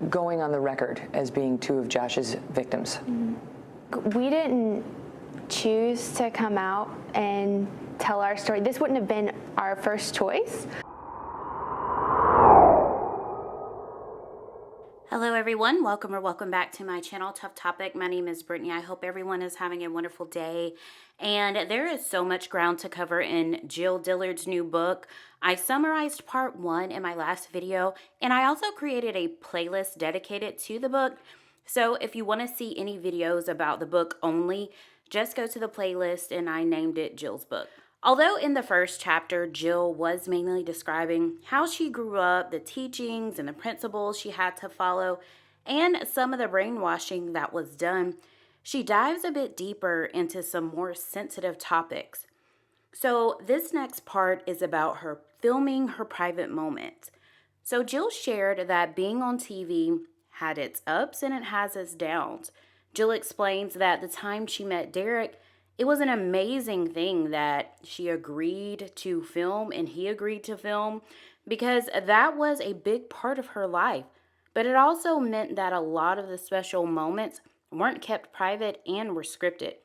Going on the record as being two of Josh's victims. We didn't choose to come out and tell our story. This wouldn't have been our first choice. Hello everyone, welcome back to my channel, Tough Topic. My name is Brittany. I hope everyone is having a wonderful day. And there is so much ground to cover in Jill Dillard's new book. I summarized part 1 in my last video, and I also created a playlist dedicated to the book. So if you want to see any videos about the book only, just go to the playlist, and I named it Jill's Book. Although in the first chapter, Jill was mainly describing how she grew up, the teachings and the principles she had to follow, and some of the brainwashing that was done, she dives a bit deeper into some more sensitive topics. So this next part is about her filming her private moments. So Jill shared that being on TV had its ups and it has its downs. Jill explains that the time she met Derek, it was an amazing thing that she agreed to film and he agreed to film because that was a big part of her life. But it also meant that a lot of the special moments weren't kept private and were scripted.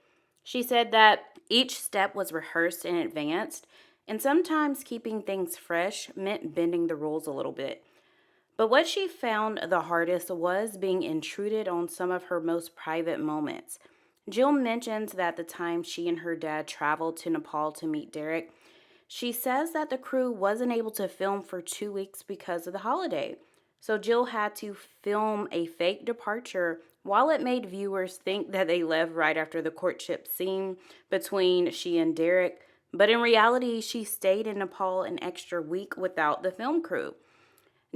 She said that each step was rehearsed in advance, and sometimes keeping things fresh meant bending the rules a little bit. But what she found the hardest was being intruded on some of her most private moments. Jill mentions that the time she and her dad traveled to Nepal to meet Derek, she says that the crew wasn't able to film for 2 weeks because of the holiday. So Jill had to film a fake departure while it made viewers think that they left right after the courtship scene between she and Derek. But in reality, she stayed in Nepal an extra week without the film crew.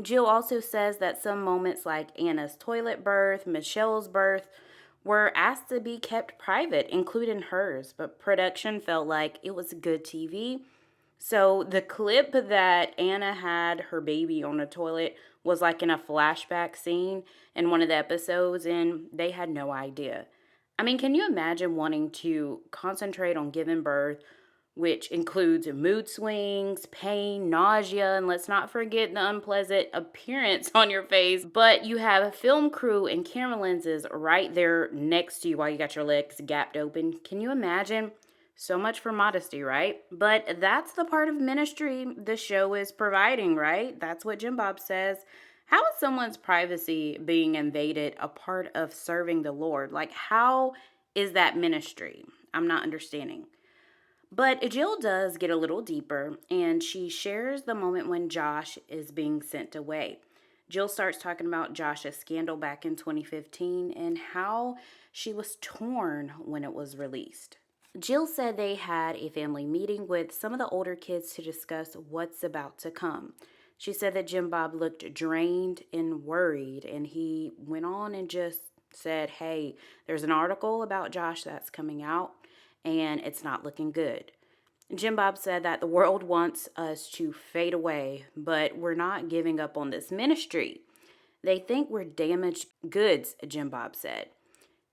Jill also says that some moments like Anna's toilet birth, Michelle's birth, were asked to be kept private, including hers, but production felt like it was good TV. So the clip that Anna had her baby on the toilet was like in a flashback scene in one of the episodes, and they had no idea. I mean, can you imagine wanting to concentrate on giving birth, which includes mood swings, pain, nausea, and let's not forget the unpleasant appearance on your face. But you have a film crew and camera lenses right there next to you while you got your legs gapped open. Can you imagine? So much for modesty, right? But that's the part of ministry the show is providing, right? That's what Jim Bob says. How is someone's privacy being invaded a part of serving the Lord? Like, how is that ministry? I'm not understanding. But Jill does get a little deeper, and she shares the moment when Josh is being sent away. Jill starts talking about Josh's scandal back in 2015 and how she was torn when it was released. Jill said they had a family meeting with some of the older kids to discuss what's about to come. She said that Jim Bob looked drained and worried, and he went on and just said, hey, there's an article about Josh that's coming out, and it's not looking good. Jim Bob said that the world wants us to fade away, but we're not giving up on this ministry. They think we're damaged goods, Jim Bob said.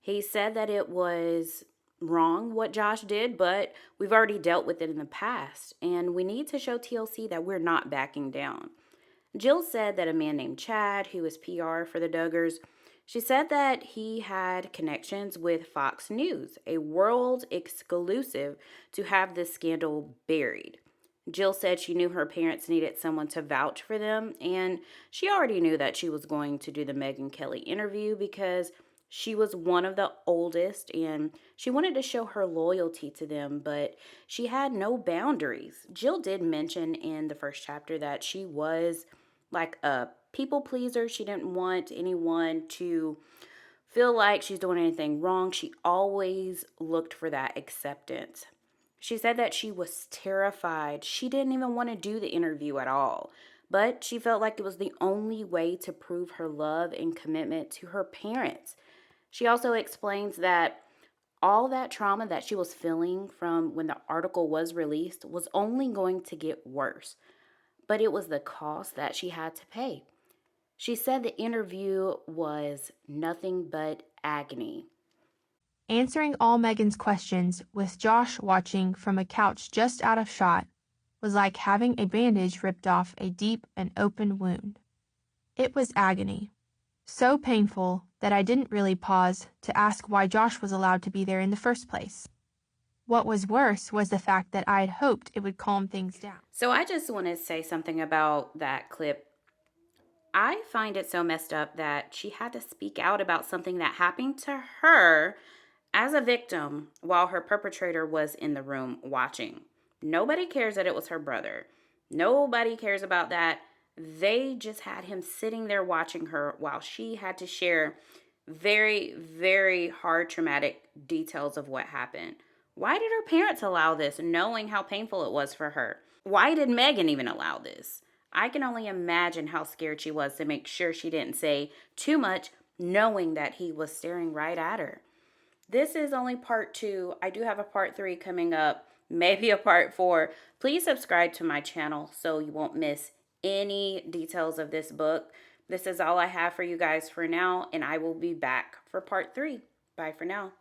He said that it was wrong what Josh did, but we've already dealt with it in the past, and we need to show TLC that we're not backing down. Jill said that a man named Chad, who was PR for the Duggars, she said that he had connections with Fox News, a world exclusive, to have this scandal buried. Jill said she knew her parents needed someone to vouch for them, and she already knew that she was going to do the Megyn Kelly interview because she was one of the oldest, and she wanted to show her loyalty to them, but she had no boundaries. Jill did mention in the first chapter that she was like a people pleaser. She didn't want anyone to feel like she's doing anything wrong. She always looked for that acceptance. She said that she was terrified. She didn't even want to do the interview at all, but she felt like it was the only way to prove her love and commitment to her parents. She also explains that all that trauma that she was feeling from when the article was released was only going to get worse, but it was the cost that she had to pay. She said the interview was nothing but agony. Answering all Megyn's questions with Josh watching from a couch just out of shot was like having a bandage ripped off a deep and open wound. It was agony. So painful that I didn't really pause to ask why Josh was allowed to be there in the first place. What was worse was the fact that I had hoped it would calm things down. So I just want to say something about that clip. I find it so messed up that she had to speak out about something that happened to her as a victim while her perpetrator was in the room watching. Nobody cares that it was her brother. Nobody cares about that. They just had him sitting there watching her while she had to share very, very hard, traumatic details of what happened. Why did her parents allow this, knowing how painful it was for her? Why did Megan even allow this? I can only imagine how scared she was to make sure she didn't say too much, knowing that he was staring right at her. This is only part 2. I do have a part 3 coming up, maybe a part 4. Please subscribe to my channel so you won't miss any details of this book. This is all I have for you guys for now, and I will be back for part 3. Bye for now.